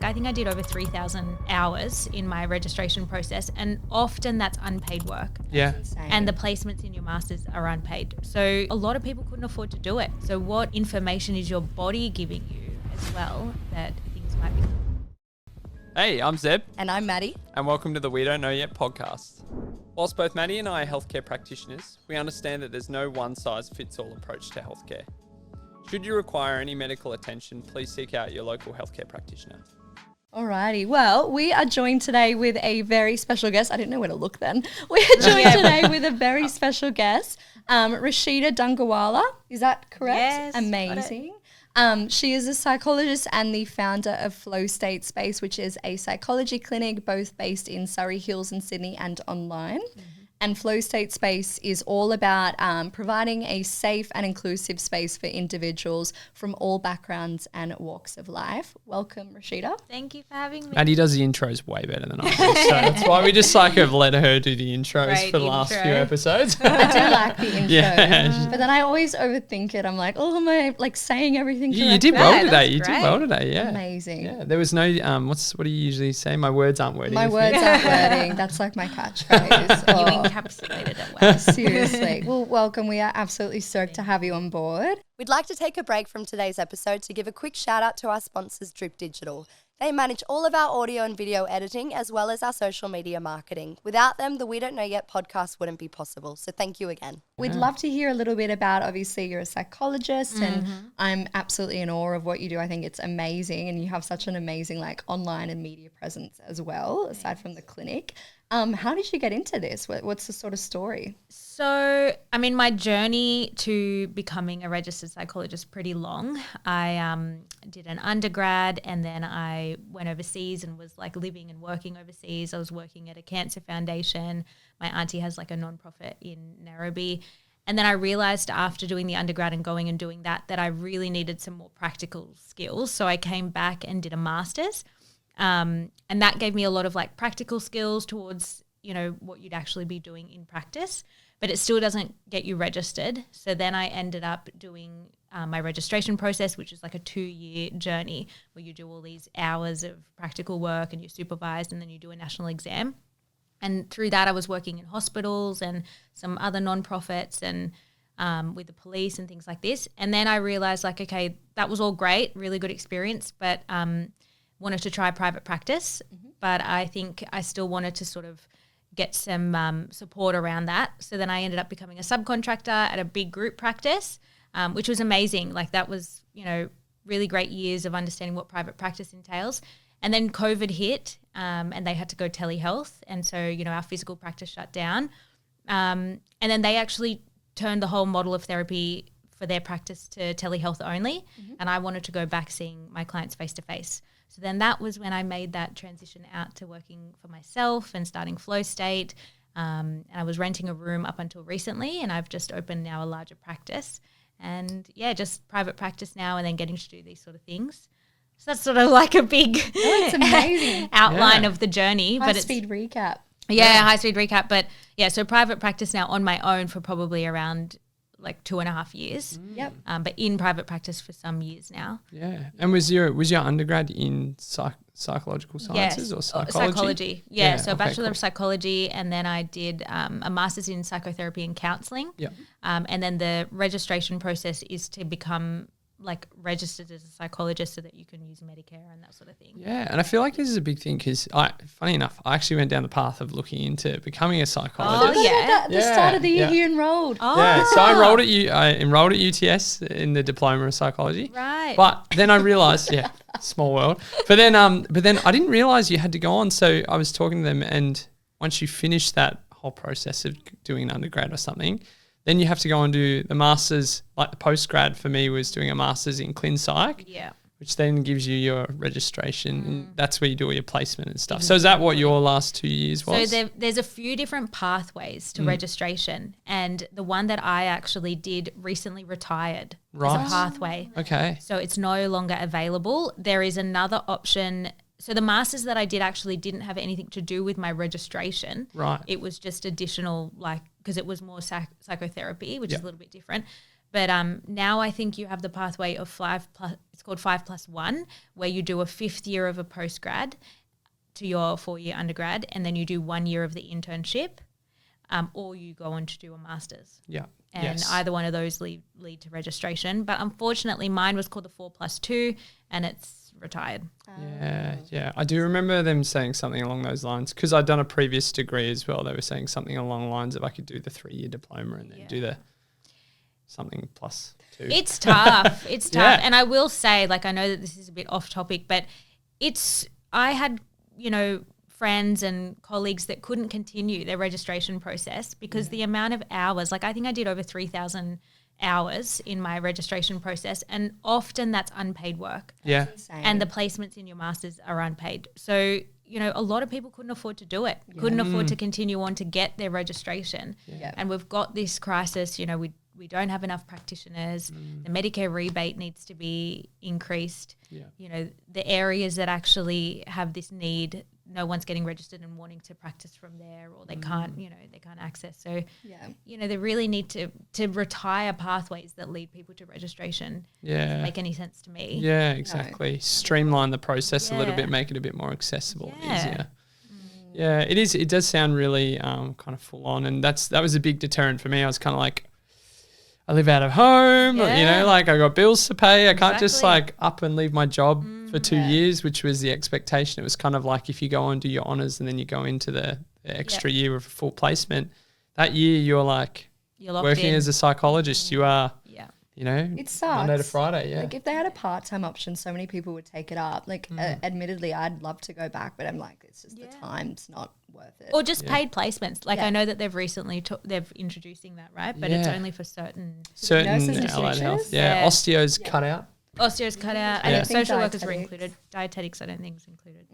I think I did over 3,000 hours in my registration process, and often that's unpaid work. Yeah. And the placements in your masters are unpaid. So a lot of people couldn't afford to do it. So what information is your body giving you as well that things might be? Hey, I'm Zeb. And I'm Maddie. And welcome to the We Don't Know Yet podcast. Whilst both Maddie and I are healthcare practitioners, we understand that there's no one-size-fits-all approach to healthcare. Should you require any medical attention, please seek out your local healthcare practitioner. Alrighty, well, we are joined today with a very special guest. I didn't know where to look then. We are joined today with a very special guest, Rashida Dungarwalla. Is that correct? Yes. Amazing. She is a psychologist and the founder of Flow State Space, which is a psychology clinic both based in Surrey Hills in Sydney and online. And Flow State Space is all about providing a safe and inclusive space for individuals from all backgrounds and walks of life. Welcome, Rashida. Thank you for having me. Maddie does the intros way better than I do, so that's why we just have let her do the intros Great for the last intro. few episodes. I do like the intro, Yeah. but then I always overthink it. I'm like, oh, am I like saying everything correctly? You did well Yeah, today. that's You did great. well today. Yeah. Amazing. Yeah. There was no what do you usually say? My words aren't wording. My with you. words aren't wording. That's like my catchphrase. You Oh, encapsulated it well. seriously. Well, welcome. We are absolutely stoked to have you on board. We'd like to take a break from today's episode to give a quick shout out to our sponsors, Drip Digital. They manage all of our audio and video editing as well as our social media marketing. Without them, the We Don't Know Yet podcast wouldn't be possible. So thank you again. We'd love to hear a little bit about, obviously, you're a psychologist and I'm absolutely in awe of what you do. I think it's amazing and you have such an amazing like online and media presence as well, aside from the clinic. How did you get into this? What's the sort of story? So, I mean, my journey to becoming a registered psychologist is pretty long. I did an undergrad and then I went overseas and was like living and working overseas. I was working at a cancer foundation. My auntie has like a nonprofit in Nairobi. And then I realized after doing the undergrad and going and doing that I really needed some more practical skills. So I came back and did a master's. And that gave me a lot of like practical skills towards, you know, what you'd actually be doing in practice, but it still doesn't get you registered. So then I ended up doing my registration process, which is like a 2-year journey where you do all these hours of practical work and you're supervised and then you do a national exam. And through that I was working in hospitals and some other nonprofits and with the police and things like this. And then I realized like, okay, that was all great, really good experience, but wanted to try private practice, but I think I still wanted to sort of get some support around that. So then I ended up becoming a subcontractor at a big group practice, which was amazing. Like that was, you know, really great years of understanding what private practice entails. And then COVID hit and they had to go telehealth. And so, you know, our physical practice shut down. And then they actually turned the whole model of therapy for their practice to telehealth only. And I wanted to go back seeing my clients face to face. So then that was when I made that transition out to working for myself and starting Flow State. And I was renting a room up until recently and I've just opened now a larger practice. And yeah, just private practice now and then getting to do these sort of things. So that's sort of like a big It's amazing. outline of the journey. High but it's speed recap. high speed recap. But yeah, so private practice now on my own for probably around like 2.5 years. Yep. But in private practice for some years now. Yeah. And was your undergrad in psychological sciences or psychology? Psychology. Yeah. So okay, Bachelor cool. of Psychology, and then I did a master's in psychotherapy and counselling. Yeah. And then the registration process is to become like registered as a psychologist so that you can use Medicare and that sort of thing. Yeah, and I feel like this is a big thing because, funny enough, I actually went down the path of looking into becoming a psychologist. Oh, yeah. At the start of the year, Yeah. you enrolled. Oh, Yeah, so I enrolled at UTS in the diploma of psychology. right. But then I realised, small world. But then I didn't realise you had to go on. So I was talking to them, and once you finish that whole process of doing an undergrad or something, then you have to go and do the master's. Like the postgrad for me was doing a master's in clin psych, yeah. which then gives you your registration. And that's where you do all your placement and stuff. So is that what your last 2 years was? So there's a few different pathways to registration, and the one that I actually did recently retired as Right. a pathway. Okay. So it's no longer available. There is another option. So the masters that I did actually didn't have anything to do with my registration. Right. It was just additional, like, because it was more psychotherapy, which is a little bit different. But now I think you have the pathway of 5+, it's called 5+1, where you do a 5th year of a postgrad to your 4-year undergrad, and then you do 1 year of the internship, or you go on to do a master's. Yeah. And either one of those lead to registration. But unfortunately, mine was called the 4+2, and it's retired. Yeah. I do remember them saying something along those lines, because I'd done a previous degree as well. They were saying something along the lines of I could do the 3-year diploma and then do the something +2. It's tough. It's tough. Yeah. And I will say, like, I know that this is a bit off topic, but I had, friends and colleagues that couldn't continue their registration process because the amount of hours, like I think I did over 3,000 hours in my registration process, and often that's unpaid work. Yeah. And the placements in your masters are unpaid. So, a lot of people couldn't afford to do it, couldn't afford to continue on to get their registration. Yeah. And we've got this crisis, we don't have enough practitioners. The Medicare rebate needs to be increased. Yeah. The areas that actually have this need, no one's getting registered and wanting to practice from there, or they can't, they can't access. So, they really need to retire pathways that lead people to registration. Yeah. Doesn't make any sense to me. Yeah, exactly. No. Streamline the process a little bit, make it a bit more accessible, easier. Yeah, it is. It does sound really kind of full on, and that was a big deterrent for me. I was kind of like, I live out of home, like I got bills to pay. I can't just like up and leave my job for 2 years, which was the expectation. It was kind of like if you go and do your honours and then you go into the extra year of a full placement, that year you're working as a psychologist. You are, it sucks. Monday to Friday, Like if they had a part-time option, so many people would take it up. Like admittedly, I'd love to go back, but I'm like, it's just the time's not worth it. Or just paid placements. Like I know that they've recently they're introducing that, right? But it's only for certain allied health. Yeah, osteo's cut out. Osteo's cut out. I think social workers were included. Dietetics, I don't think is included.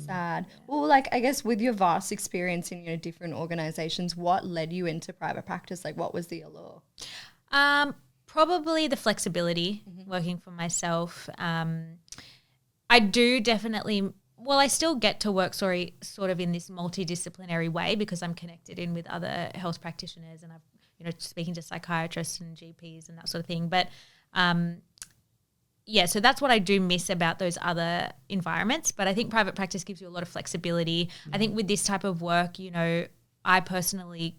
Sad. Well, like I guess with your vast experience in different organizations, what led you into private practice? Like what was the allure? Probably the flexibility, working for myself. I do definitely, I still get to work sort of in this multidisciplinary way because I'm connected in with other health practitioners and I've, speaking to psychiatrists and GPs and that sort of thing. But so that's what I do miss about those other environments. But I think private practice gives you a lot of flexibility. I think with this type of work, I personally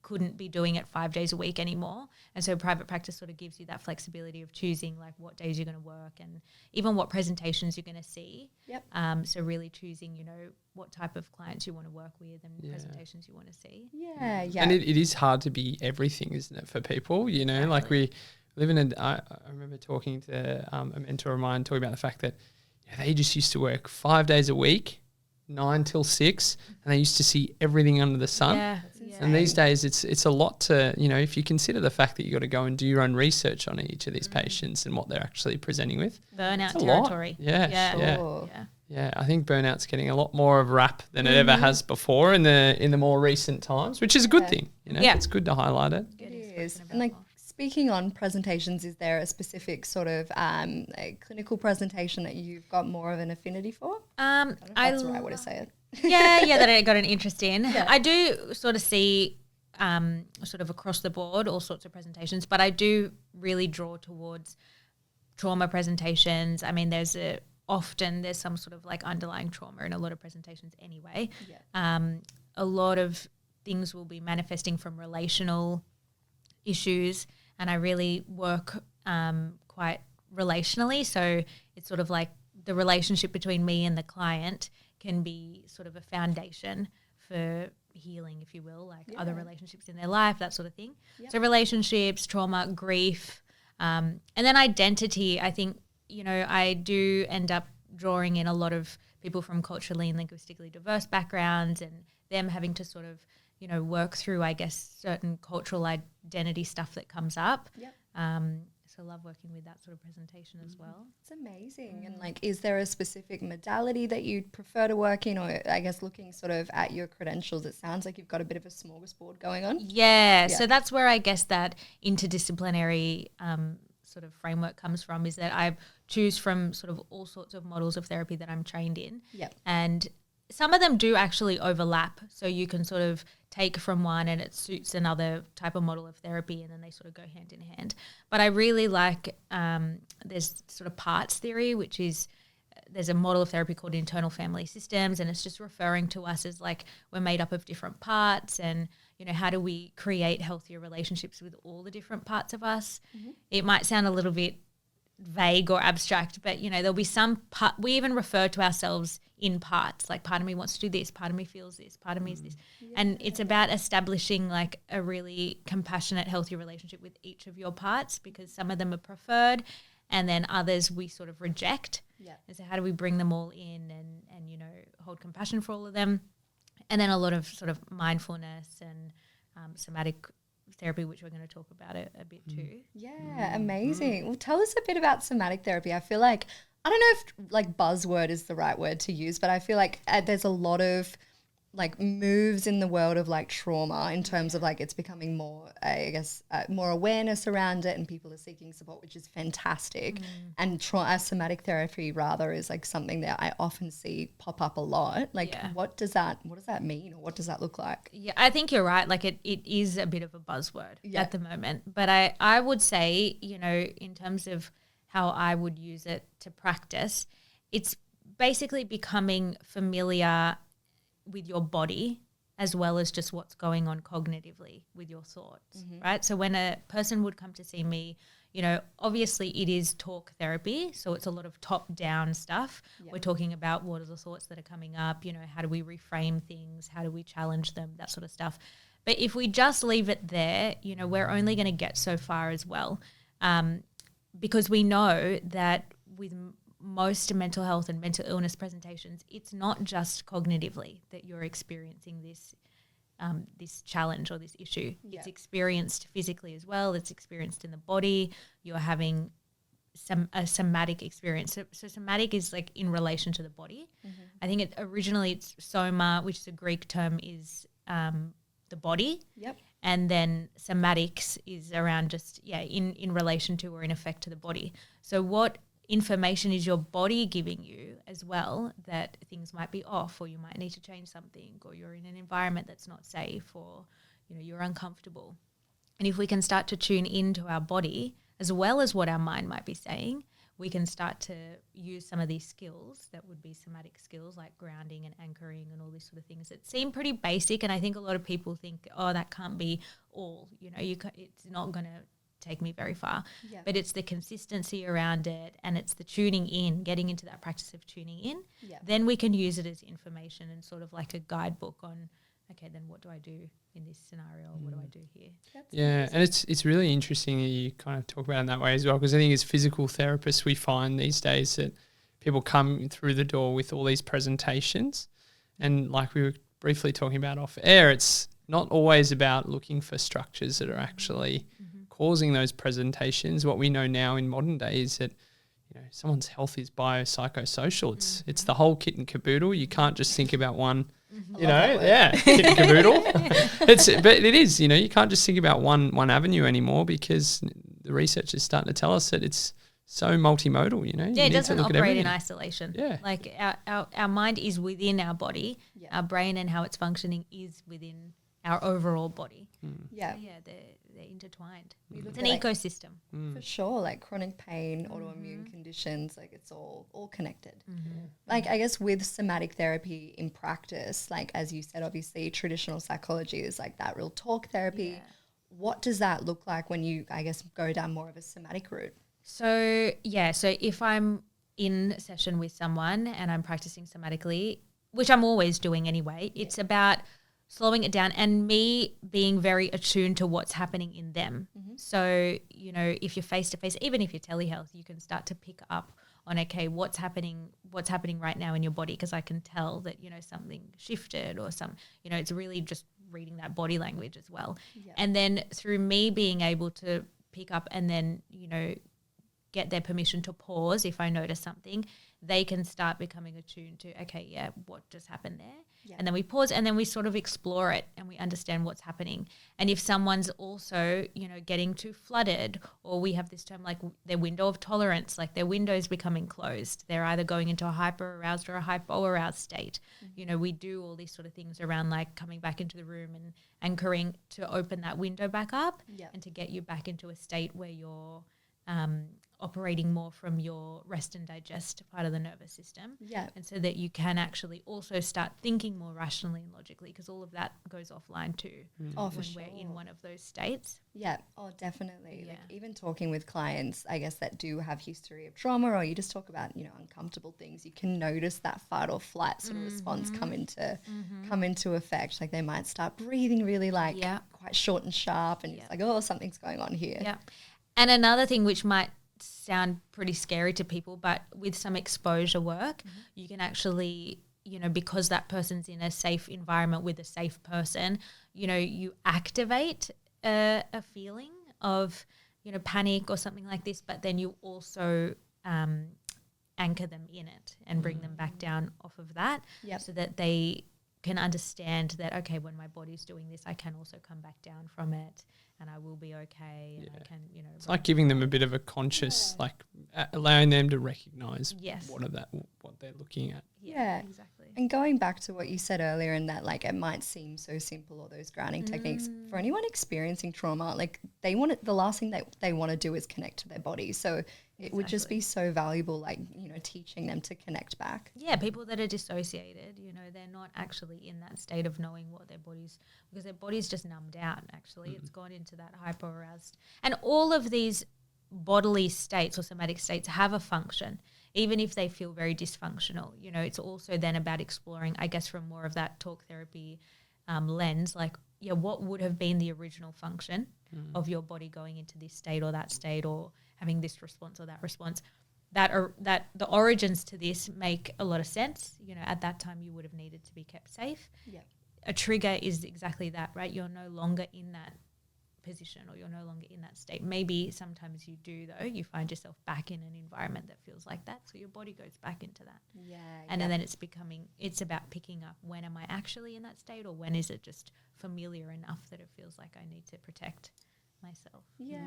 couldn't be doing it 5 days a week anymore. And so private practice sort of gives you that flexibility of choosing like what days you're going to work and even what presentations you're going to see. Yep. So really choosing, what type of clients you want to work with and presentations you want to see. Yeah. And it is hard to be everything, isn't it, for people? Exactly. Like we live in I remember talking to a mentor of mine talking about the fact that they just used to work 5 days a week, 9 till 6, and they used to see everything under the sun. Yeah. And these days it's a lot to, if you consider the fact that you got to go and do your own research on each of these patients and what they're actually presenting with. Burnout territory. Yeah, I think burnout's getting a lot more of a rap than it ever has before in the more recent times, which is a good thing. It's good to highlight it. It is. And like speaking on presentations, is there a specific sort of a clinical presentation that you've got more of an affinity for? I don't know if that's the right way to say it. That I got an interest in. Yeah. I do sort of see sort of across the board all sorts of presentations, but I do really draw towards trauma presentations. I mean, there's some sort of like underlying trauma in a lot of presentations anyway. Yeah. A lot of things will be manifesting from relational issues, and I really work quite relationally. So it's sort of like the relationship between me and the client can be sort of a foundation for healing, if you will, like other relationships in their life, that sort of thing. Yep. So relationships, trauma, grief, and then identity. I think, I do end up drawing in a lot of people from culturally and linguistically diverse backgrounds and them having to sort of, work through, I guess, certain cultural identity stuff that comes up. Yep. So I love working with that sort of presentation as well. It's amazing. And like, is there a specific modality that you'd prefer to work in, or I guess looking sort of at your credentials, it sounds like you've got a bit of a smorgasbord going on. Yeah. So that's where I guess that interdisciplinary sort of framework comes from, is that I choose from sort of all sorts of models of therapy that I'm trained in. Yep. And some of them do actually overlap. So you can sort of take from one and it suits another type of model of therapy, and then they sort of go hand in hand. But I really like, there's sort of parts theory, which is, there's a model of therapy called internal family systems, and it's just referring to us as like we're made up of different parts, and how do we create healthier relationships with all the different parts of us. It might sound a little bit vague or abstract, but there'll be some part, we even refer to ourselves in parts, like part of me wants to do this, part of me feels this, part of me is this. And it's about establishing like a really compassionate, healthy relationship with each of your parts, because some of them are preferred and then others we sort of reject. And so how do we bring them all in and hold compassion for all of them? And then a lot of sort of mindfulness and somatic therapy, which we're going to talk about a bit too. Yeah, amazing. Well, tell us a bit about somatic therapy. I feel like, I don't know if like buzzword is the right word to use, but I feel like there's a lot of like moves in the world of like trauma in terms of like it's becoming more, I guess, more awareness around it, and people are seeking support, which is fantastic. And somatic therapy rather is like something that I often see pop up a lot. Like what does that mean, or what does that look like? Yeah, I think you're right. Like it is a bit of a buzzword at the moment, but I would say, in terms of how I would use it to practice, it's basically becoming familiar with your body as well as just what's going on cognitively with your thoughts, right? So when a person would come to see me, obviously it is talk therapy, so it's a lot of top-down stuff. We're talking about what are the thoughts that are coming up, how do we reframe things, how do we challenge them, that sort of stuff. But if we just leave it there, we're only going to get so far as well, because we know that with most mental health and mental illness presentations, it's not just cognitively that you're experiencing this this challenge or this issue. It's experienced physically as well. It's experienced in the body. You're having a somatic experience. So somatic is like in relation to the body. I think originally it's soma, which is a Greek term, is the body. And then somatics is around just, in relation to or in effect to the body. So what information is your body giving you as well, that things might be off, or you might need to change something, or you're in an environment that's not safe, or you're uncomfortable. And if we can start to tune into our body as well as what our mind might be saying, we can start to use some of these skills that would be somatic skills, like grounding and anchoring and all these sort of things that seem pretty basic. And I think a lot of people think, oh, that can't be all, it's not going to take me very far. But it's the consistency around it, and it's the tuning in, getting into that practice of tuning in. Then we can use it as information and sort of like a guidebook on, okay, then what do I do in this scenario? What do I do here? And it's really interesting that you kind of talk about it in that way as well, because I think as physical therapists we find these days that people come through the door with all these presentations, and like we were briefly talking about off air, it's not always about looking for structures that are actually causing those presentations. What we know now in modern day is that someone's health is biopsychosocial. It's the whole kit and caboodle. You can't just think about one, kit and caboodle. But it is, you can't just think about one avenue anymore, because the research is starting to tell us that it's so multimodal. It doesn't operate in isolation. Like our mind is within our body. Our brain and how it's functioning is within our overall body. They're intertwined. It's an ecosystem. For sure, like chronic pain, autoimmune conditions, like it's all connected. Like I guess with somatic therapy in practice, like as you said, obviously traditional psychology is like that real talk therapy. What does that look like when you, I guess, go down more of a somatic route? So if I'm in a session with someone and I'm practicing somatically, which I'm always doing anyway, it's about slowing it down and me being very attuned to what's happening in them. So, if you're face-to-face, even if you're telehealth, you can start to pick up on, okay, what's happening right now in your body, because I can tell that, something shifted or it's really just reading that body language as well. And then through me being able to pick up and then, get their permission to pause if I notice something, they can start becoming attuned to, okay, yeah, what just happened there? Yeah. And then we pause and then we sort of explore it and we understand what's happening. And if someone's also, getting too flooded, or we have this term like their window of tolerance, like their window's becoming closed, they're either going into a hyper-aroused or a hypo-aroused state. We do all these sort of things around like coming back into the room and anchoring to open that window back up and to get you back into a state where you're operating more from your rest and digest part of the nervous system. Yeah. And so that you can actually also start thinking more rationally and logically, because all of that goes offline too Oh, for when sure. we're in one of those states. Yeah. Oh, definitely. Yeah. Like even talking with clients, I guess, that do have history of trauma, or you just talk about, uncomfortable things, you can notice that fight or flight sort of response come into effect. Like they might start breathing really quite short and sharp, and it's like, oh, something's going on here. Yeah. And another thing which might sound pretty scary to people, but with some exposure work, you can actually, because that person's in a safe environment with a safe person, you activate a feeling of, panic or something like this, but then you also anchor them in it and bring them back down off of that so that they can understand that, okay, when my body's doing this, I can also come back down from it and I will be okay. And I can, It's like giving them a bit of a conscious, like allowing them to recognise what they're looking at. Yeah, exactly. And going back to what you said earlier, and that like it might seem so simple, or those grounding techniques, for anyone experiencing trauma, like the last thing that they want to do is connect to their body. So it would just be so valuable, like, teaching them to connect back. Yeah, people that are dissociated, they're not actually in that state of knowing what their body's, because their body's just numbed out, actually. It's gone into that hyper-aroused. And all of these bodily states or somatic states have a function, even if they feel very dysfunctional. It's also then about exploring, I guess, from more of that talk therapy lens, like, what would have been the original function of your body going into this state or that state, or having this response or that response, that the origins to this make a lot of sense. At that time you would have needed to be kept safe. Yeah. A trigger is exactly that, right? You're no longer in that position, or you're no longer in that state. Maybe sometimes you do, though. You find yourself back in an environment that feels like that, so your body goes back into that. Yeah. And then it's about picking up, when am I actually in that state, or when is it just familiar enough that it feels like I need to protect myself. Yeah.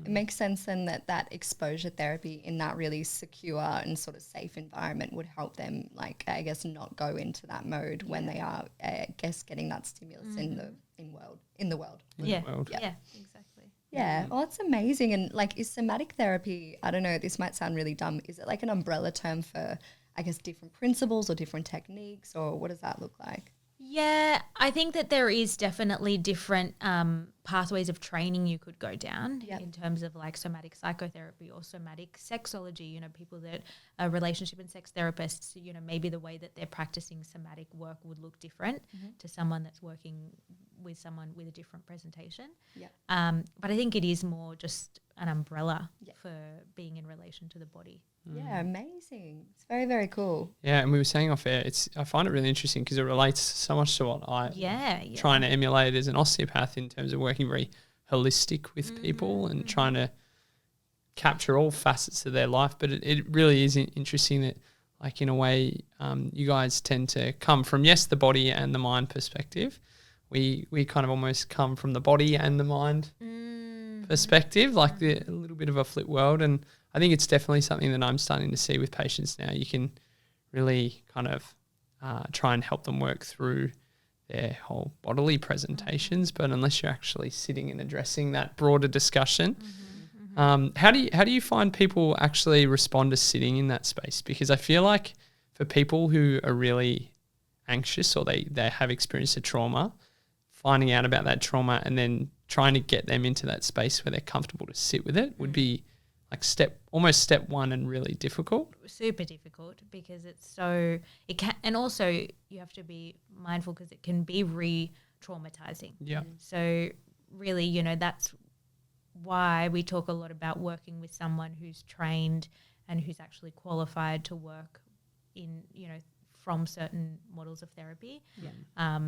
It makes sense then that exposure therapy in that really secure and sort of safe environment would help them, like, I guess, not go into that mode when they are, I guess, getting that stimulus in the world. Yeah, exactly. Yeah, well, that's amazing. And like, is somatic therapy, I don't know, this might sound really dumb, is it like an umbrella term for, I guess, different principles or different techniques, or what does that look like? Yeah, I think that there is definitely different pathways of training you could go down in terms of like somatic psychotherapy or somatic sexology. People that are relationship and sex therapists, maybe the way that they're practicing somatic work would look different to someone that's working with someone with a different presentation. Yeah. But I think it is more just an umbrella for being in relation to the body. Yeah, amazing. It's very, very cool. Yeah, and we were saying off air, I find it really interesting because it relates so much to what I trying to emulate as an osteopath in terms of working very holistic with people and trying to capture all facets of their life. But it really is interesting that, like, in a way, you guys tend to come from, the body and the mind perspective. We kind of almost come from the body and the mind perspective, like a little bit of a flip world. And I think it's definitely something that I'm starting to see with patients now. You can really kind of try and help them work through their whole bodily presentations, but unless you're actually sitting and addressing that broader discussion, how do you find people actually respond to sitting in that space? Because I feel like for people who are really anxious or they have experienced a trauma, finding out about that trauma and then trying to get them into that space where they're comfortable to sit with it would be like step one and really difficult. Super difficult, because it can, and also you have to be mindful because it can be re-traumatizing. Yeah. So really, that's why we talk a lot about working with someone who's trained and who's actually qualified to work in, from certain models of therapy. Yeah.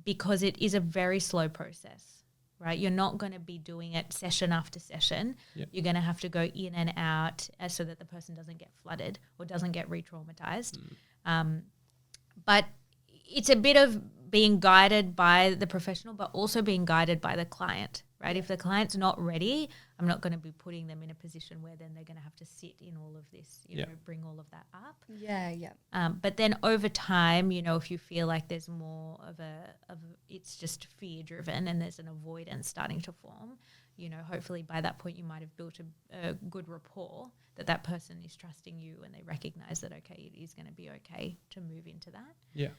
Because it is a very slow process. right? You're not going to be doing it session after session. Yep. You're going to have to go in and out so that the person doesn't get flooded or doesn't get re-traumatized. But it's a bit of being guided by the professional, but also being guided by the client, right? If the client's not ready, I'm not going to be putting them in a position where then they're going to have to sit in all of this, you know, bring all of that up. Yeah. But then over time, you know, if you feel like there's more of it's just fear driven and there's an avoidance starting to form, you know, hopefully by that point you might have built a good rapport that person is trusting you and they recognize that, okay, it is going to be okay to move into that. Yeah.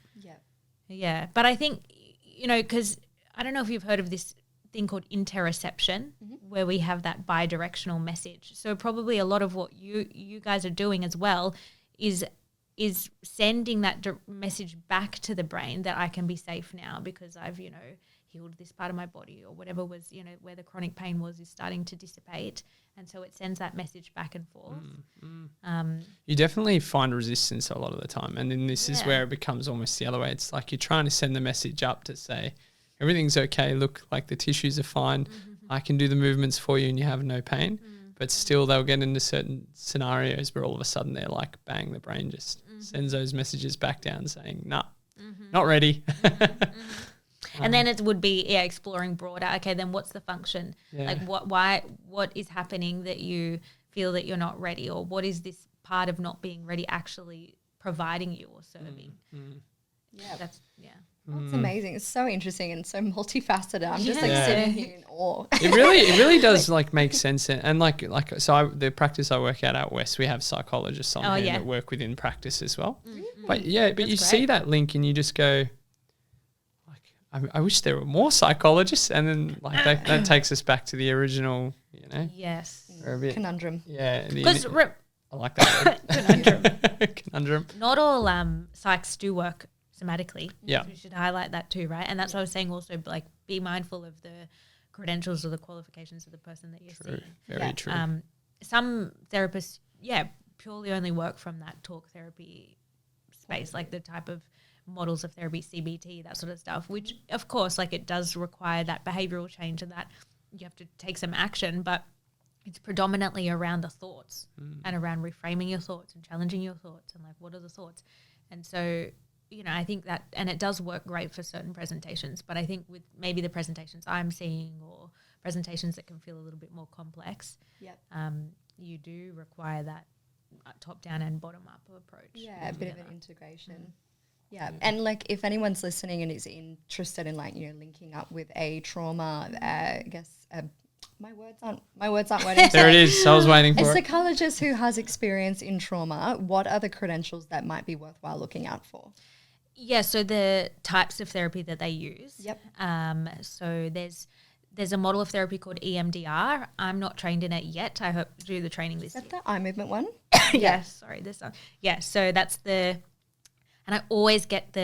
Yeah. But I think, you know, because I don't know if you've heard of this thing called interoception, where we have that bi-directional message. So probably a lot of what you guys are doing as well is sending that message back to the brain that I can be safe now because I've, you know, healed this part of my body or whatever was, you know, where the chronic pain was is starting to dissipate. And so it sends that message back and forth. You definitely find resistance a lot of the time. And then this is where it becomes almost the other way. It's like you're trying to send the message up to say, everything's okay. Look, like the tissues are fine. I can do the movements for you and you have no pain. But still they'll get into certain scenarios where all of a sudden they're like, bang, the brain just sends those messages back down saying, nah, not ready. And then it would be exploring broader. Okay, then what's the function? Like what is happening that you feel that you're not ready, or what is this part of not being ready actually providing you or serving? That's amazing. It's so interesting and so multifaceted. I'm just sitting here in awe. It really does like make sense. And the practice I work out West, we have psychologists on here that work within practice as well. But you see that link and you just go, I wish there were more psychologists, and then like that takes us back to the original, you know. Yes. Conundrum. Yeah. Because I like that. Conundrum. Not all psychs do work somatically. Yeah. So we should highlight that too, right? And that's what I was saying also, like be mindful of the credentials or the qualifications of the person that you're seeing. Very true. Some therapists, purely only work from that talk therapy space, like the type of models of therapy, CBT, that sort of stuff, which of course like it does require that behavioral change and that you have to take some action, but it's predominantly around the thoughts and around reframing your thoughts and challenging your thoughts and like what are the thoughts. And so, you know, I think that, and it does work great for certain presentations, but I think with maybe the presentations I'm seeing or presentations that can feel a little bit more complex, you do require that top down and bottom up approach. Yeah, a bit of an integration. Yeah, and like if anyone's listening and is interested in like, you know, linking up with a trauma, I guess my words aren't wording. There it is. I was waiting for a it. psychologist who has experience in trauma, what are the credentials that might be worthwhile looking out for? Yeah, so the types of therapy that they use. Yep. So there's a model of therapy called EMDR. I'm not trained in it yet. I hope to do the training this year. Is that the eye movement one? Yes, sorry, this one. Yeah, so that's and I always get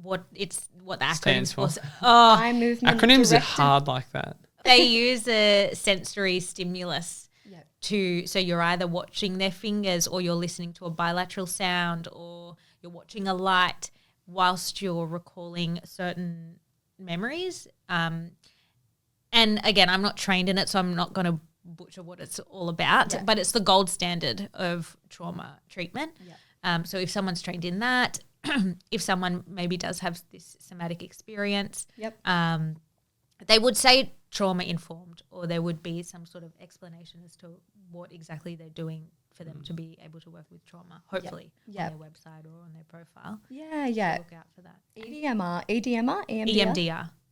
what the acronym Stands for. Eye movement. Acronyms are hard like that. They use a sensory stimulus Yep. so you're either watching their fingers or you're listening to a bilateral sound or you're watching a light whilst you're recalling certain memories. And again, I'm not trained in it, so I'm not going to butcher what it's all about, but it's the gold standard of trauma treatment. Yeah. So if someone's trained in that, if someone maybe does have this somatic experience, they would say trauma informed, or there would be some sort of explanation as to what exactly they're doing for them to be able to work with trauma, hopefully on their website or on their profile. Yeah. So look out for that.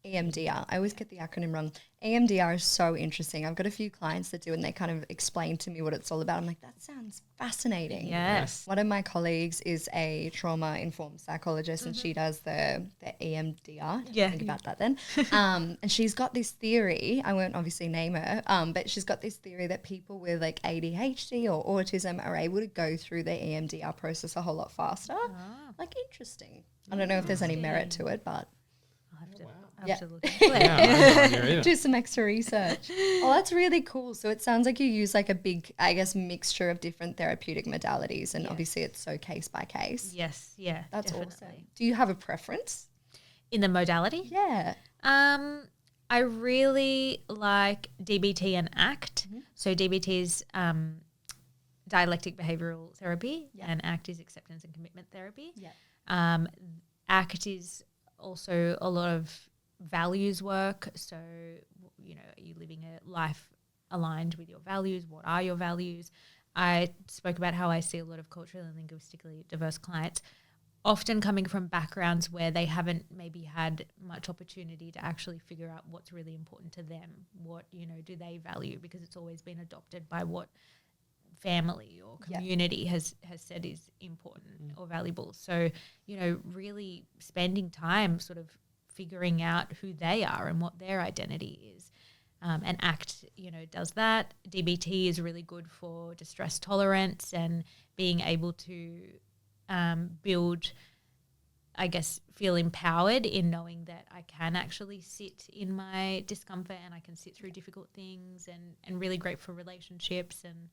EMDR. I always get the acronym wrong. EMDR is so interesting. I've got a few clients that do, and they kind of explain to me what it's all about. I'm like, that sounds fascinating. Yes. One of my colleagues is a trauma-informed psychologist, and she does the EMDR. Yeah. Think about that then. And she's got this theory. I won't obviously name her, but she's got this theory that people with like ADHD or autism are able to go through the EMDR process a whole lot faster. Like, interesting. I don't know if there's any merit to it, but I'll have to look into it. do some extra research. Oh, that's really cool. So it sounds like you use like a big, I guess, mixture of different therapeutic modalities, and obviously it's so case by case. Yes, yeah, That's definitely. awesome. Do you have a preference? In the modality? Yeah. I really like DBT and ACT. Mm-hmm. So DBT is dialectic behavioral therapy, Yeah. and ACT is acceptance and commitment therapy. Yeah. ACT is also a lot of values work. So, you know, are you living a life aligned with your values? What are your values? I spoke about how I see a lot of culturally and linguistically diverse clients, often coming from backgrounds where they haven't maybe had much opportunity to actually figure out what's really important to them. What, you know, do they value? Because it's always been adopted by what family or community has said is important or valuable. So, you know, really spending time sort of figuring out who they are and what their identity is. And ACT, you know, does that. DBT is really good for distress tolerance and being able to build, I guess, feel empowered in knowing that I can actually sit in my discomfort and I can sit through difficult things, and really great for relationships. And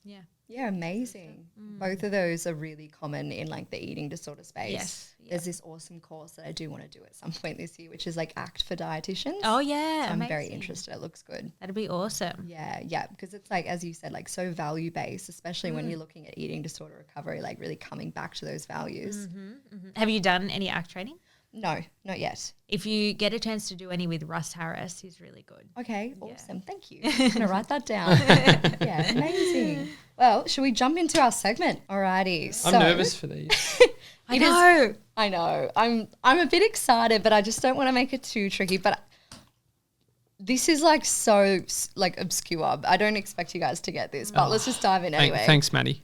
Yeah, amazing. Both of those are really common in like the eating disorder space. Yes. There's this awesome course that I do want to do at some point this year, which is like ACT for dietitians. Oh yeah, So I'm very amazing. interested. It looks good. That'd be awesome. Yeah, because it's like, as you said, like so value based, especially when you're looking at eating disorder recovery, like really coming back to those values. Have you done any ACT training? No, not yet. If you get a chance to do any with Russ Harris, he's really good. Okay, awesome. Thank you. I'm going to write that down. Yeah, amazing. Well, should we jump into our segment? Alrighty. I'm nervous for these. I know. I know. I'm a bit excited, but I just don't want to make it too tricky. But this is like so like obscure. I don't expect you guys to get this, but let's just dive in anyway. Thanks, Maddie.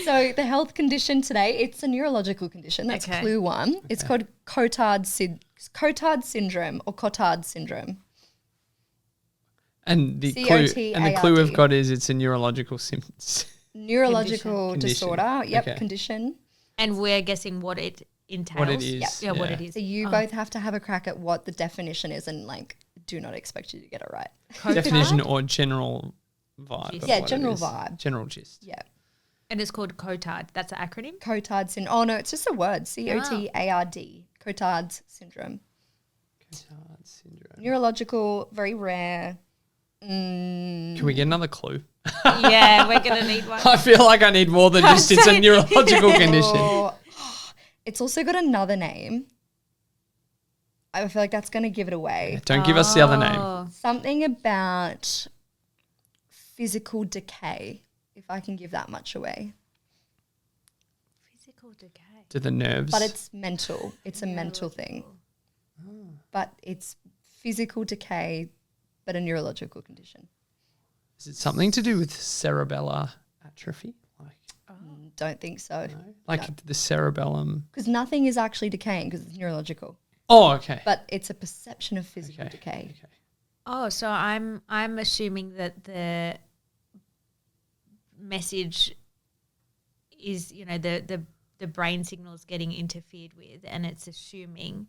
So the health condition today, it's a neurological condition. That's Okay. clue one. It's called Cotard syndrome or Cotard syndrome. And the COTARD. clue we've got is it's a neurological symptoms. Neurological Condition. disorder. Yep, Okay. condition. And we're guessing what it entails. What it is. Yeah, what it is. So you both have to have a crack at what the definition is, and like do not expect you to get it right. Definition or general vibe. Gist. of Yeah, what it general is. vibe. General gist. Yeah. And it's called COTARD. That's an acronym? Cotard syndrome. Oh no, it's just a word. COTARD. Cotard's syndrome. Cotard syndrome. Neurological, very rare. Can we get another clue? Yeah, we're going to need one. I feel like I need more than just it's a neurological condition. Or, it's also got another name. I feel like that's going to give it away. Don't give us the other name. Oh. Something about physical decay, if I can give that much away. Physical decay. To the nerves. But it's mental. It's a mental thing. But it's physical decay, but a neurological condition. Is it something to do with cerebellar atrophy? Don't think so. No? Like the cerebellum. Because nothing is actually decaying because it's neurological. Oh, okay. But it's a perception of physical Okay. decay. Okay. Oh, so I'm assuming that the message is, you know, the brain signals getting interfered with, and it's assuming,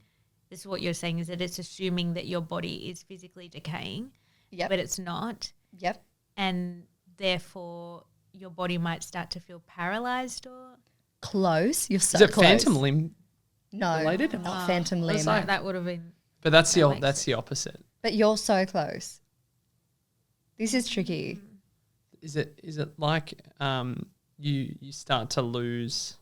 this is what you're saying, is that it's assuming that your body is physically decaying, Yep. but it's not, Yep. and therefore your body might start to feel paralyzed or Close. You're so Is it close. phantom limb? No, related? not phantom limb. that would have been But that's That makes the opposite. But you're so close. This is tricky. Is it like you start to lose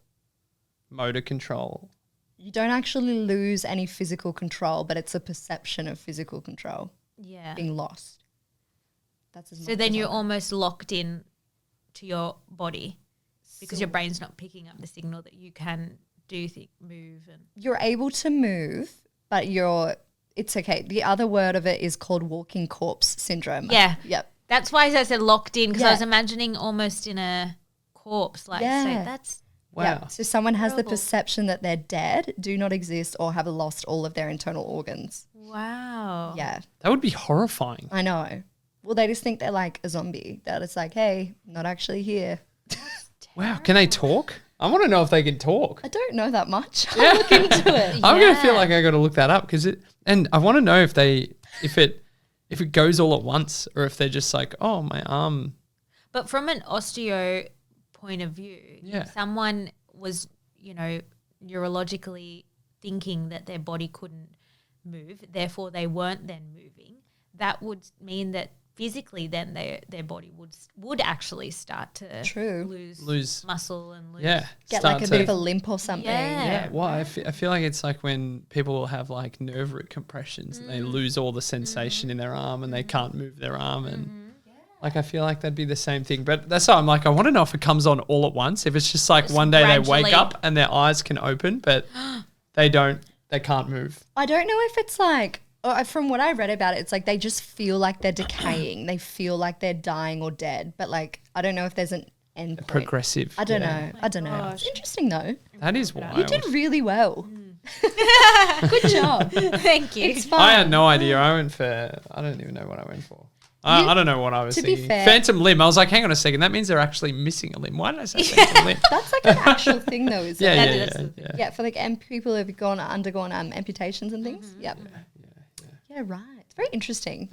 motor control? You don't actually lose any physical control, but it's a perception of physical control yeah. being lost. That's as So much then as you're I know. almost locked in to your body because So- your brain's not picking up the signal that you can do move and You're able to move, but it's okay. The other word of it is called walking corpse syndrome. Yeah. Yep. that's why I said locked in because I Yeah. was imagining almost in a corpse, like so Yeah. that's Wow. Yep. So someone has the Horrible. perception that they're dead, do not exist, or have lost all of their internal organs. wow. Yeah, That would be horrifying. I know. Well, they just think they're like a zombie. That it's like, hey, not actually here. Wow. Can they talk? I want to know if they can talk. I don't know that much. I'll look into it. I'm going to feel Yeah. like I got to look that up and I want to know if it goes all at once or if they're just like, oh, my arm. But from an osteo point of view, Yeah. if someone was, you know, neurologically thinking that their body couldn't move, therefore they weren't then moving, that would mean that physically then their body would actually start to lose muscle and get like a bit of a limp or something. Yeah. Well, I feel like it's like when people have like nerve root compressions and they lose all the sensation in their arm and they can't move their arm and like I feel like that'd be the same thing. But that's why I'm like, I want to know if it comes on all at once. If it's just like one day they wake up and their eyes can open, but they can't move. I don't know if it's like, from what I read about it, it's like they just feel like they're decaying. They feel like they're dying or dead. But like, I don't know if there's an end point. Progressive. I don't know. I don't know. It's interesting though. That is wild. You did really well. Good job. Thank you. It's fun. I had no idea. I don't even know what I went for. I don't know what I was thinking. Be fair, phantom limb. I was like, hang on a second. That means they're actually missing a limb. Why did I say phantom limb? that's like an actual thing though, isn't it? Yeah. For like people who have undergone amputations and things. Yep. Yeah, right. It's very interesting.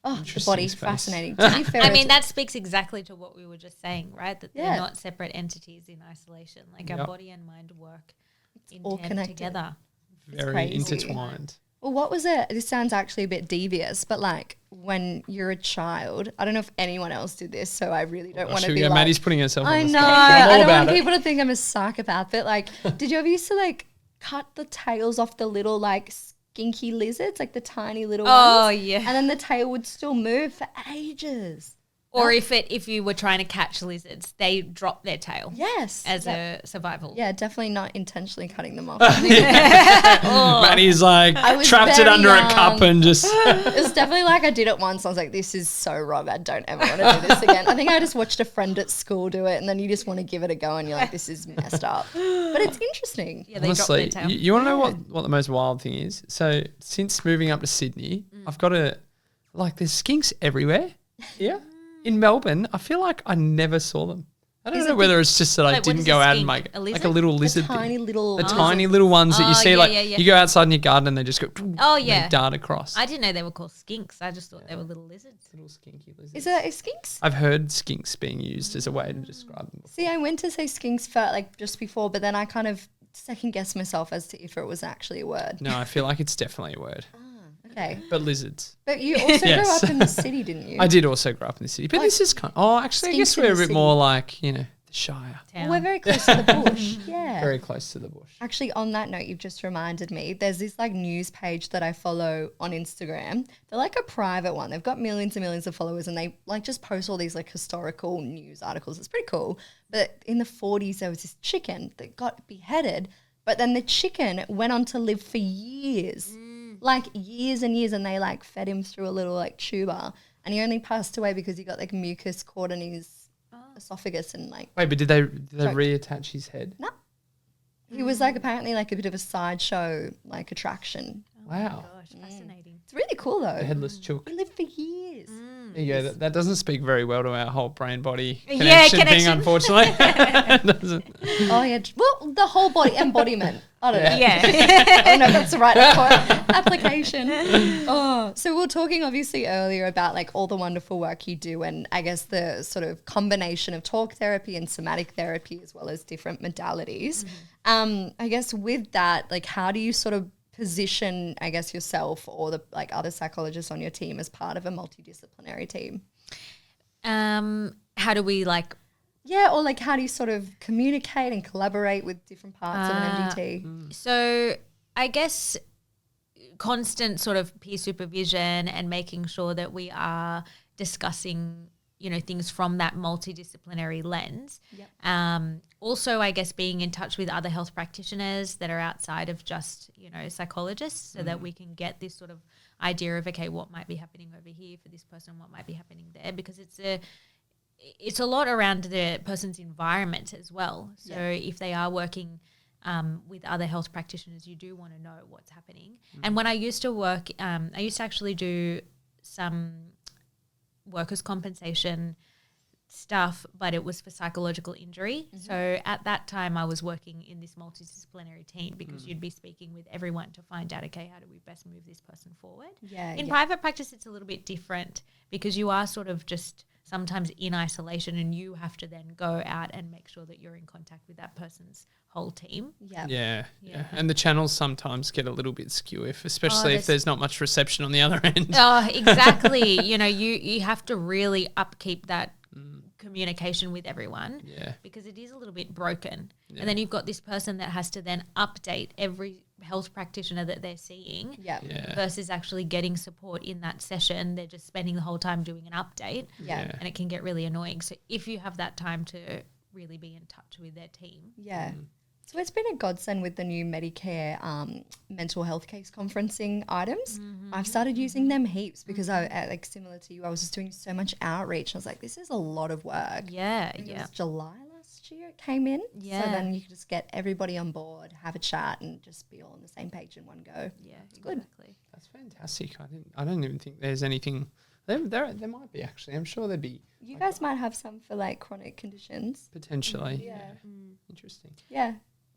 Oh, the body, space. Fascinating. To be fair, I mean, that speaks exactly to what we were just saying, right? That they're not separate entities in isolation. Like our body and mind work all connected together. Very intertwined. Well, what was it? This sounds actually a bit devious, but like when you're a child, I don't know if anyone else did this, so I really don't want to be like... Maddie's putting herself on I the know. spot. I don't want people to think I'm a psychopath, but like, did you ever used to like cut the tails off the little like skinky lizards, like the tiny little ones? Oh, yeah. And then the tail would still move for ages. Or if you were trying to catch lizards, they drop their tail. Yes. As a survival. Yeah, definitely not intentionally cutting them off. Maddie's like trapped it under a cup and just... It was definitely like I did it once. I was like, this is so wrong. I don't ever want to do this again. I think I just watched a friend at school do it and then you just want to give it a go and you're like, this is messed up. But it's interesting. Yeah, they Honestly, drop their tail. you want to know what the most wild thing is? So since moving up to Sydney, I've got there's skinks everywhere. Yeah. In Melbourne, I feel like I never saw them. I don't know whether it's just that I didn't go out and make like a little lizard. Tiny little ones that you see. You go outside in your garden and they just go. Oh yeah, they dart across. I didn't know they were called skinks. I just thought they were little lizards. Little skinky lizards. Is it skinks? I've heard skinks being used as a way to describe them. See, I went to say skinks for like just before, but then I kind of second guessed myself as to if it was actually a word. No, I feel like it's definitely a word. Okay. But lizards. But you also grew up in the city, didn't you? I did also grow up in the city. But like, this is kind of... actually, I guess we're a bit more like, the Shire. Well, we're very close to the bush. Yeah. Very close to the bush. Actually, on that note, you've just reminded me, there's this like news page that I follow on Instagram. They're like a private one. They've got millions and millions of followers and they like just post all these like historical news articles. It's pretty cool. But in the 40s, there was this chicken that got beheaded, but then the chicken went on to live for years. Like years and years, and they like fed him through a little like tuber, and he only passed away because he got like mucus caught in his esophagus and like. Wait, but did they reattach his head? No, he was like apparently like a bit of a sideshow like attraction. Wow, gosh, fascinating. It's really cool though. The headless chook. He lived for years. There you go. That doesn't speak very well to our whole brain body connection thing, unfortunately. It doesn't. Oh yeah, well the whole body embodiment. I don't know. Yeah. I don't know if that's the right application. Oh, so we were talking obviously earlier about like all the wonderful work you do and I guess the sort of combination of talk therapy and somatic therapy as well as different modalities. I guess with that, like how do you sort of position, I guess, yourself or the like other psychologists on your team as part of a multidisciplinary team? How do we like... Yeah, or like how do you sort of communicate and collaborate with different parts of an MDT? So I guess constant sort of peer supervision and making sure that we are discussing, things from that multidisciplinary lens. Yep. Also, I guess being in touch with other health practitioners that are outside of just, psychologists so that we can get this sort of idea of, okay, what might be happening over here for this person, what might be happening there, because it's a lot around the person's environment as well. So if they are working with other health practitioners, you do want to know what's happening. And when I used to work, I used to actually do some workers' compensation stuff, but it was for psychological injury. So at that time I was working in this multidisciplinary team because you'd be speaking with everyone to find out, okay, how do we best move this person forward? In private practice, it's a little bit different because you are sort of just sometimes in isolation and you have to then go out and make sure that you're in contact with that person's whole team. Yeah. And the channels sometimes get a little bit skew, especially if there's not much reception on the other end. Oh, exactly. You have to really upkeep that communication with everyone because it is a little bit broken. And then you've got this person that has to then update every health practitioner that they're seeing versus actually getting support in that session. They're just spending the whole time doing an update and it can get really annoying. So if you have that time to really be in touch with their team. So it's been a godsend with the new Medicare mental health case conferencing items. I've started using them heaps because I, like similar to you, I was just doing so much outreach. I was like, this is a lot of work. It was July last year it came in. So then you could just get everybody on board, have a chat and just be all on the same page in one go. It's good. That's fantastic. I don't even think there's anything. There might be actually. I'm sure there'd be. You guys might have some for like chronic conditions. Potentially. Interesting.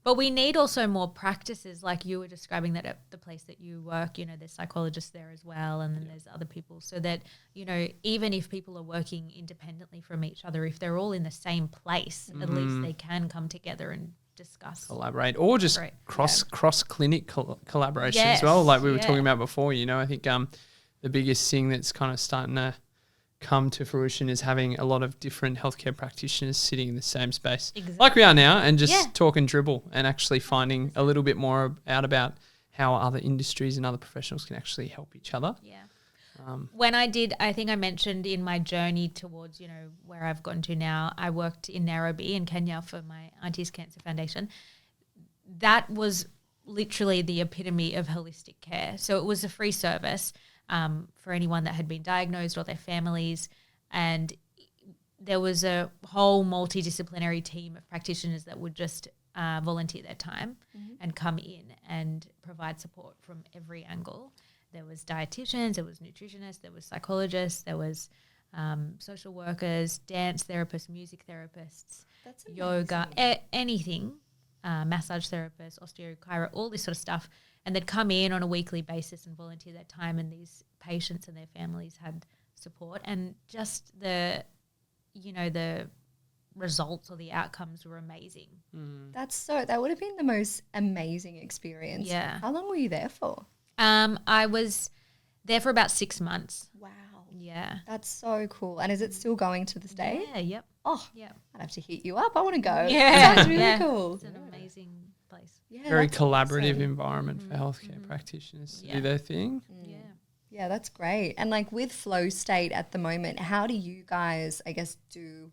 But we need also more practices, like you were describing that at the place that you work, there's psychologists there as well, and then there's other people, so that, even if people are working independently from each other, if they're all in the same place, at least they can come together and discuss. Collaborate, or just cross clinic collaboration as well, like we were talking about before. I think the biggest thing that's kind of starting to come to fruition is having a lot of different healthcare practitioners sitting in the same space like we are now and just talk and dribble and actually finding a little bit more out about how other industries and other professionals can actually help each other. When I think I mentioned in my journey towards, where I've gotten to now, I worked in Nairobi in Kenya for my Auntie's Cancer Foundation. That was literally the epitome of holistic care. So it was a free service for anyone that had been diagnosed or their families, and there was a whole multidisciplinary team of practitioners that would just volunteer their time and come in and provide support from every angle. There was dietitians, there was nutritionists, there was psychologists, there was social workers, dance therapists, music therapists, yoga, anything, massage therapists, osteochiro, all this sort of stuff. And they'd come in on a weekly basis and volunteer their time, and these patients and their families had support. And just the results or the outcomes were amazing. That would have been the most amazing experience. How long were you there for? I was there for about 6 months. Wow. Yeah. That's so cool. And is it still going to this day? Yep. Oh, yeah. I'd have to hit you up. I want to go. Yeah. Sounds really cool. It's an amazing place. Very collaborative environment for healthcare practitioners to do their thing. Yeah, that's great. And like with Flow State at the moment, how do you guys, I guess, do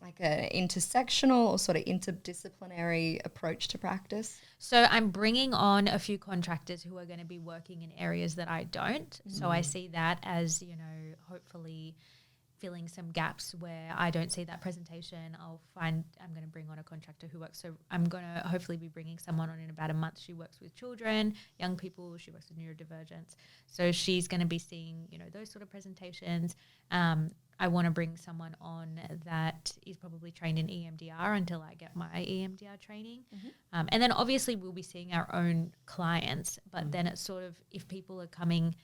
like an intersectional or sort of interdisciplinary approach to practice? So I'm bringing on a few contractors who are going to be working in areas that I don't. So I see that as, hopefully filling some gaps where I don't see that presentation. I'm going to bring on a contractor who works. So I'm going to hopefully be bringing someone on in about a month. She works with children, young people. She works with neurodivergence. So she's going to be seeing, those sort of presentations. I want to bring someone on that is probably trained in EMDR until I get my EMDR training. And then obviously we'll be seeing our own clients, but then it's sort of if people are coming,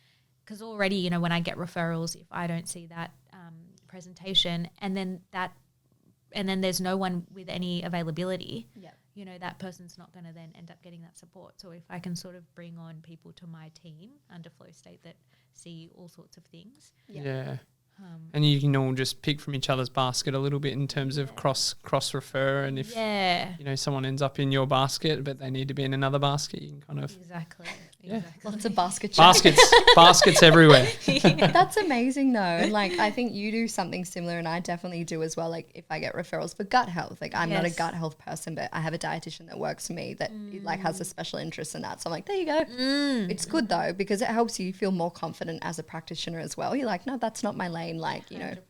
because already, when I get referrals, if I don't see that presentation and then there's no one with any availability, that person's not going to then end up getting that support. So if I can sort of bring on people to my team under Flow State that see all sorts of things. And you can all just pick from each other's basket a little bit in terms of cross refer, and if someone ends up in your basket but they need to be in another basket, you can kind of exactly. Lots of baskets everywhere. That's amazing though. And like I think you do something similar, and I definitely do as well. Like if I get referrals for gut health, like I'm not a gut health person, but I have a dietitian that works for me that like has a special interest in that. So I'm like, there you go. It's good though because it helps you feel more confident as a practitioner as well. You're like, no, that's not my lane. Like 100%.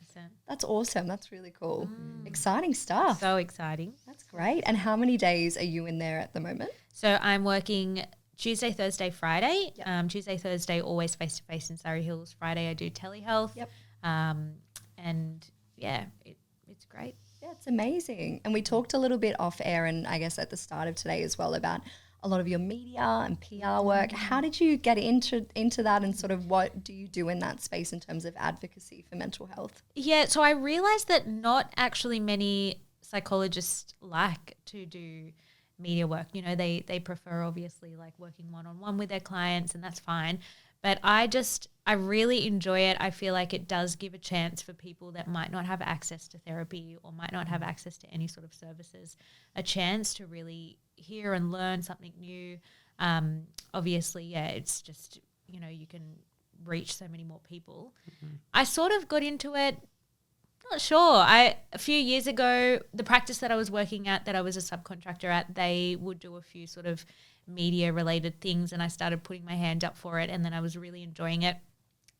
That's awesome. That's really cool. Exciting stuff. So exciting. That's great. And how many days are you in there at the moment? So I'm working Tuesday, Thursday, Friday. Tuesday, Thursday, always face-to-face in Surrey Hills. Friday I do telehealth. And it's great. Yeah, it's amazing. And we talked a little bit off air and I guess at the start of today as well about a lot of your media and PR work. How did you get into that, and sort of what do you do in that space in terms of advocacy for mental health? Yeah, so I realized that not actually many psychologists like to do media work. You know, they prefer obviously like working one-on-one with their clients, and that's fine. But I really enjoy it. I feel like it does give a chance for people that might not have access to therapy or might not have access to any sort of services, a chance to really hear and learn something new. Obviously, yeah, it's just, you know, you can reach so many more people. I sort of got into it, not sure. A few years ago, the practice that I was working at, that I was a subcontractor at, they would do a few sort of media related things, and I started putting my hand up for it, and then I was really enjoying it.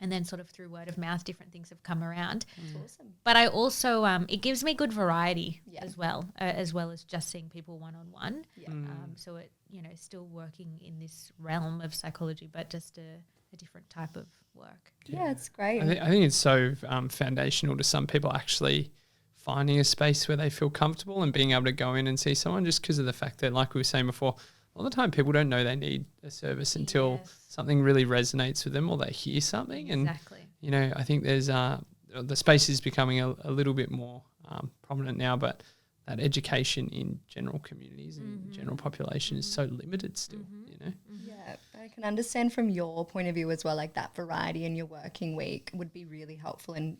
And then sort of through word of mouth, different things have come around. That's awesome. But I also, it gives me good variety as well as just seeing people one-on-one. Yeah. So it, you know, still working in this realm of psychology, but just a different type of work. Yeah, it's great. I think it's so foundational to some people actually finding a space where they feel comfortable and being able to go in and see someone, just because of the fact that, like we were saying before, all the time people don't know they need a service until something really resonates with them or they hear something. Exactly. And, you know, I think there's the space is becoming a little bit more prominent now, but that education in general communities and general population is so limited still, you know. Yeah, I can understand from your point of view as well, like that variety in your working week would be really helpful in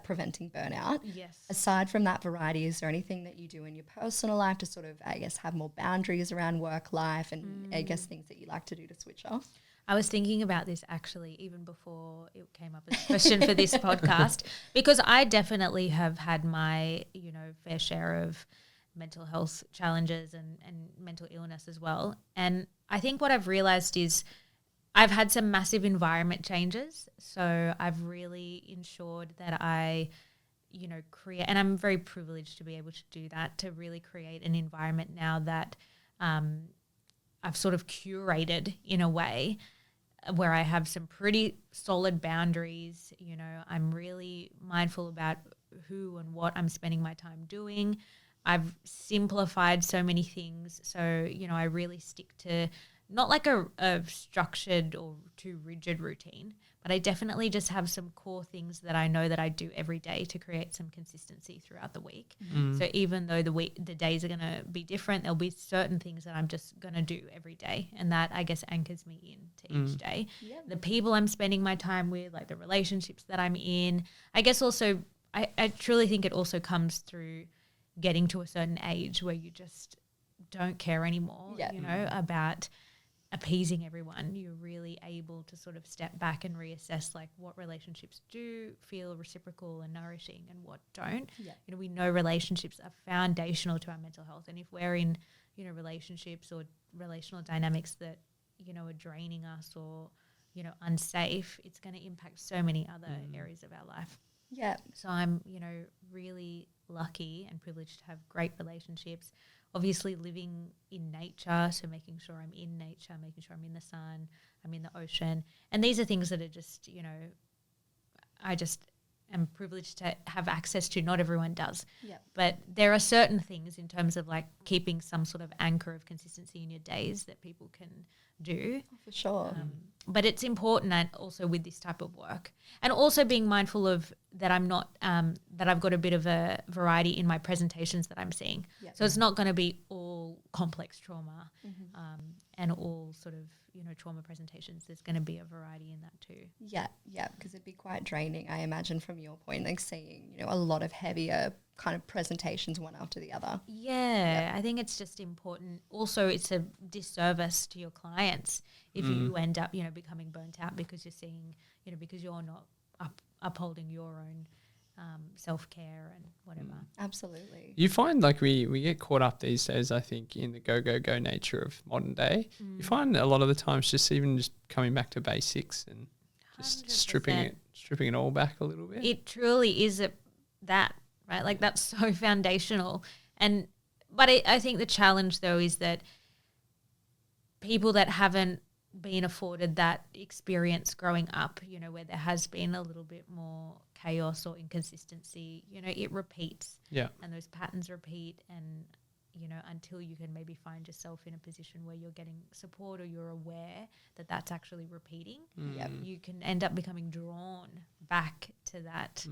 preventing burnout. Yes. Aside from that variety, is there anything that you do in your personal life to sort of, I guess, have more boundaries around work life and I guess things that you like to do to switch off? I was thinking about this actually even before it came up as a question for this podcast, because I definitely have had my, you know, fair share of mental health challenges and mental illness as well. And I think what I've realized is I've had some massive environment changes. So I've really ensured that I, you know, create, and I'm very privileged to be able to do that, to really create an environment now that I've sort of curated in a way where I have some pretty solid boundaries. You know, I'm really mindful about who and what I'm spending my time doing. I've simplified so many things. So, you know, I really stick to not like a structured or too rigid routine, but I definitely just have some core things that I know that I do every day to create some consistency throughout the week. So even though the days are going to be different, there'll be certain things that I'm just going to do every day, and that, I guess, anchors me into each day. Yeah. The people I'm spending my time with, like the relationships that I'm in, I guess also I truly think it also comes through getting to a certain age where you just don't care anymore, you know, about appeasing everyone. You're really able to sort of step back and reassess like what relationships do feel reciprocal and nourishing and what don't. You know, we know relationships are foundational to our mental health, and if we're in, you know, relationships or relational dynamics that, you know, are draining us or, you know, unsafe, it's going to impact so many other areas of our life. Yeah. So I'm, you know, really lucky and privileged to have great relationships. Obviously living in nature, so making sure I'm in nature, making sure I'm in the sun, I'm in the ocean. And these are things that are just, you know, I just am privileged to have access to. Not everyone does. But there are certain things in terms of like keeping some sort of anchor of consistency in your days that people can do. For sure. But it's important, and also with this type of work, and also being mindful of that I'm not that I've got a bit of a variety in my presentations that I'm seeing. So it's not going to be all complex trauma and all sort of, you know, trauma presentations. There's going to be a variety in that too. Yeah, because it'd be quite draining, I imagine, from your point, like seeing, you know, a lot of heavier kind of presentations one after the other. I think it's just important. Also, it's a disservice to your clients if you end up, you know, becoming burnt out because you're seeing, you know, because you're not upholding your own self-care and whatever. Absolutely. You find like we get caught up these days, I think, in the go nature of modern day. You find a lot of the times just coming back to basics and just 100%. stripping it all back a little bit. It truly is that, right? Like that's so foundational. But I think the challenge though is that people that haven't been afforded that experience growing up, you know, where there has been a little bit more chaos or inconsistency, you know, it repeats. Yeah. And those patterns repeat, and you know, until you can maybe find yourself in a position where you're getting support or you're aware that that's actually repeating, you can end up becoming drawn back to that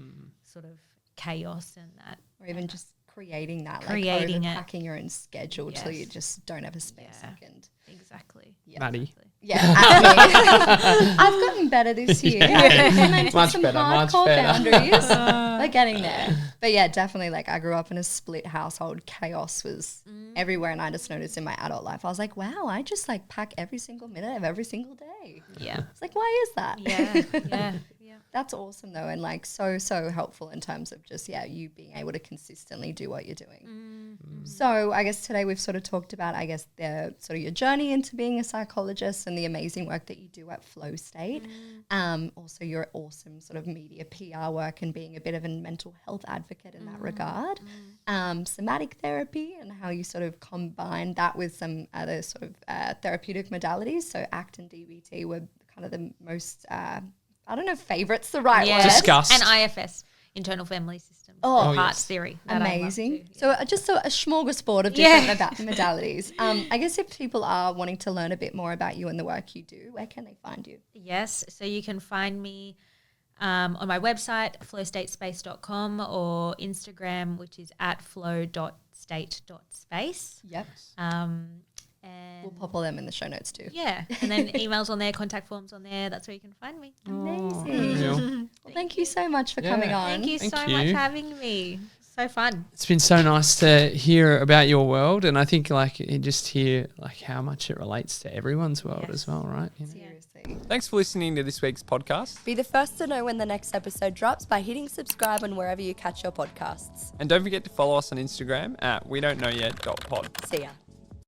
sort of chaos and that. Or even just creating that, Creating like it. overpacking your own schedule till you Yes. just don't have a spare Yeah. second. Exactly. Yeah. Maddie. Exactly. Yeah, I've gotten better this year. I've implemented Much some better, much hardcore better. boundaries. We're getting there. But yeah, definitely, like, I grew up in a split household. Chaos was everywhere, and I just noticed in my adult life, I was like, wow, I just like pack every single minute of every single day. Yeah. It's like, why is that? Yeah. Yeah. Yeah. That's awesome though, and like so helpful in terms of just you being able to consistently do what you're doing. So I guess today we've sort of talked about, I guess, the sort of your journey into being a psychologist and the amazing work that you do at Flow State. Also your awesome sort of media PR work and being a bit of a mental health advocate in that regard. Somatic therapy and how you sort of combine that with some other sort of therapeutic modalities. So ACT and DBT were kind of the most I don't know if favourite's the right word. Discussed. And IFS, internal family system. Oh, parts yes. theory. that I love Amazing. too, yeah. So just a smorgasbord of different modalities. I guess if people are wanting to learn a bit more about you and the work you do, where can they find you? Yes. So you can find me on my website, flowstatespace.com, or Instagram, which is @flow.state.space. Yep. And We'll pop all them in the show notes too. yeah, and then emails on there, contact forms on there. That's where you can find me. Amazing. Real. Well, thank you so much for Yeah. coming on. Thank you Thank so you. much for having me. So fun. It's been so nice to hear about your world, and I think like you just hear like how much it relates to everyone's world as well, right? You know? Seriously. Thanks for listening to this week's podcast. Be the first to know when the next episode drops by hitting subscribe on wherever you catch your podcasts. And don't forget to follow us on Instagram at we don't know yet.pod. See ya.